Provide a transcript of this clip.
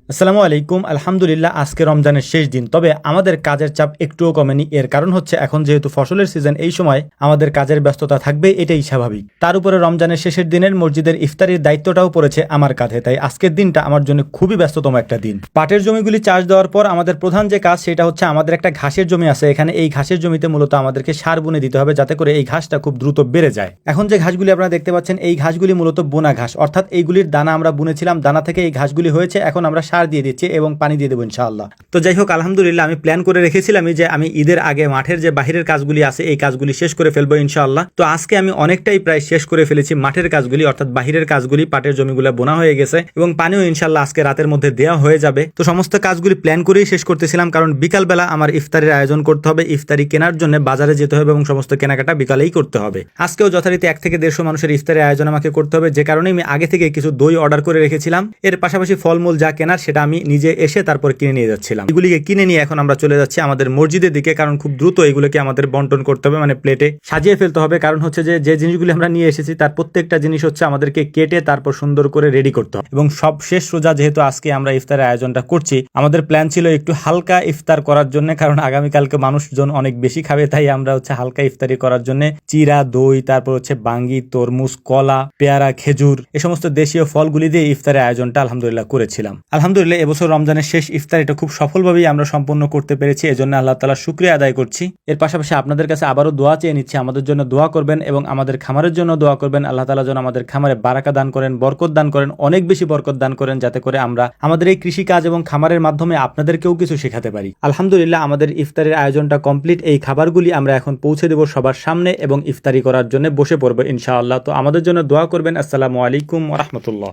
আসসালামু আলাইকুম। আলহামদুলিল্লাহ, আজকে রমজানের শেষ দিন। তবে আমাদের কাজের চাপ একটুও কমেনি। এর কারণ হচ্ছে এখন যেহেতু ফসলের সিজন, এই সময় আমাদের কাজের ব্যস্ততা থাকবে, এটাই স্বাভাবিক। তার উপরে রমজানের শেষের দিনের মসজিদের ইফতারির দায়িত্বটাও পড়েছে আমার কাঁধে, তাই আজকের দিনটা আমার জন্য খুবই ব্যস্ততম একটা দিন। পাটের জমিগুলি চাষ দেওয়ার পর আমাদের প্রধান যে কাজ সেটা হচ্ছে আমাদের একটা ঘাসের জমি আছে। এখানে এই ঘাসের জমিতে মূলত আমাদেরকে সার বুনে দিতে হবে, যাতে করে এই ঘাসটা খুব দ্রুত বেড়ে যায়। এখন যে ঘাসগুলি আপনারা দেখতে পাচ্ছেন, এই ঘাসগুলি মূলত বোনা ঘাস, অর্থাৎ এইগুলির দানা আমরা বুনেছিলাম, দানা থেকে এই ঘাসগুলি হয়েছে। এখন আমরা সার দিয়ে দিচ্ছি এবং পানি দিয়ে দেবো ইনশাআল্লাহ। তো যাই হোক, আলহামদুলিল্লাহ, আমি প্ল্যান করে রেখেছিলাম যে আমি ঈদের আগে মাঠের যে বাহিরের কাজগুলি আছে এই কাজগুলি শেষ করে ফেলবো ইনশাআল্লাহ। তো আজকে আমি অনেকটাই প্রায় শেষ করে ফেলেছি মাঠের কাজগুলি, অর্থাৎ বাহিরের কাজগুলি। পাটের জমিগুলো বোনা হয়ে গেছে এবং পানিও ইনশাআল্লাহ আজকে রাতের মধ্যে দেওয়া হয়ে যাবে। তো সমস্ত কাজগুলি প্ল্যান করেই শেষ করতেছিলাম, কারণ বিকালবেলা আমার ইফতারের আয়োজন করতে হবে। ইফতারি কেনার জন্য বাজারে যেতে হবে এবং সমস্ত কেনাকাটা বিকালেই করতে হবে। আজকেও যথারীতি 1 থেকে 150 মানুষের ইফতারের আয়োজন আমাকে করতে হবে, যে কারণে আমি আগে থেকে কিছু দই অর্ডার করে রেখেছিলাম। এর পাশাপাশি ফলমূল যা কেনার সেটা আমি নিজে এসে তারপর কিনে নিয়ে যাচ্ছিলাম। এগুলিকে কিনে নিয়ে এখন আমরা চলে যাচ্ছি আমাদের মসজিদের দিকে, কারণ খুব দ্রুত এগুলোকে আমাদের বন্টন করতে হবে, মানে প্লেটে সাজিয়ে ফেলতে হবে। কারণ হচ্ছে যে জিনিসগুলি আমরা নিয়ে এসেছি তার প্রত্যেকটা জিনিস হচ্ছে আমাদেরকে কেটে তারপর সুন্দর করে রেডি করতে হবে। এবং সব শেষ রোজা যেহেতু আজকে আমরা ইফতারের আয়োজনটা করছি, আমাদের প্ল্যান ছিল একটু হালকা ইফতার করার জন্য, কারণ আগামীকালকে মানুষজন অনেক বেশি খাবে। তাই আমরা হচ্ছে হালকা ইফতারি করার জন্য চিরা, দই, তারপর হচ্ছে বাঙ্গি, তরমুজ, কলা, পেয়ারা, খেজুর, এই সমস্ত দেশীয় ফলগুলি দিয়ে ইফতারের আয়োজনটা আলহামদুলিল্লাহ করেছিলাম। আলহামদুলিল্লাহ, এবছর রমজানের শেষ ইফতার এটা খুব সফলভাবেই আমরা সম্পন্ন করতে পেরেছি। এজন্য আল্লাহ তাআলার শুকরিয়া আদায় করছি। এর পাশাপাশি আপনাদের কাছে আবারও দোয়া চেয়ে নিচ্ছি, আমাদের জন্য দোয়া করবেন এবং আমাদের খামারের জন্য দোয়া করবেন। আল্লাহ তাআলা যেন আমাদের খামারে বারাকা দান করেন, বরকত দান করেন, অনেক বেশি বরকত দান করেন, যাতে করে আমরা আমাদের এই কৃষি কাজ এবং খামারের মাধ্যমে আপনাদেরকেও কিছু শেখাতে পারি। আলহামদুলিল্লাহ, আমাদের ইফতারের আয়োজনটা কমপ্লিট। এই খাবারগুলি আমরা এখন পৌঁছে দেব সবার সামনে এবং ইফতারি করার জন্য বসে পড়বো ইনশাআল্লাহ। তো আমাদের জন্য দোয়া করবেন। আসসালামু আলাইকুম ওয়া রাহমাতুল্লাহ।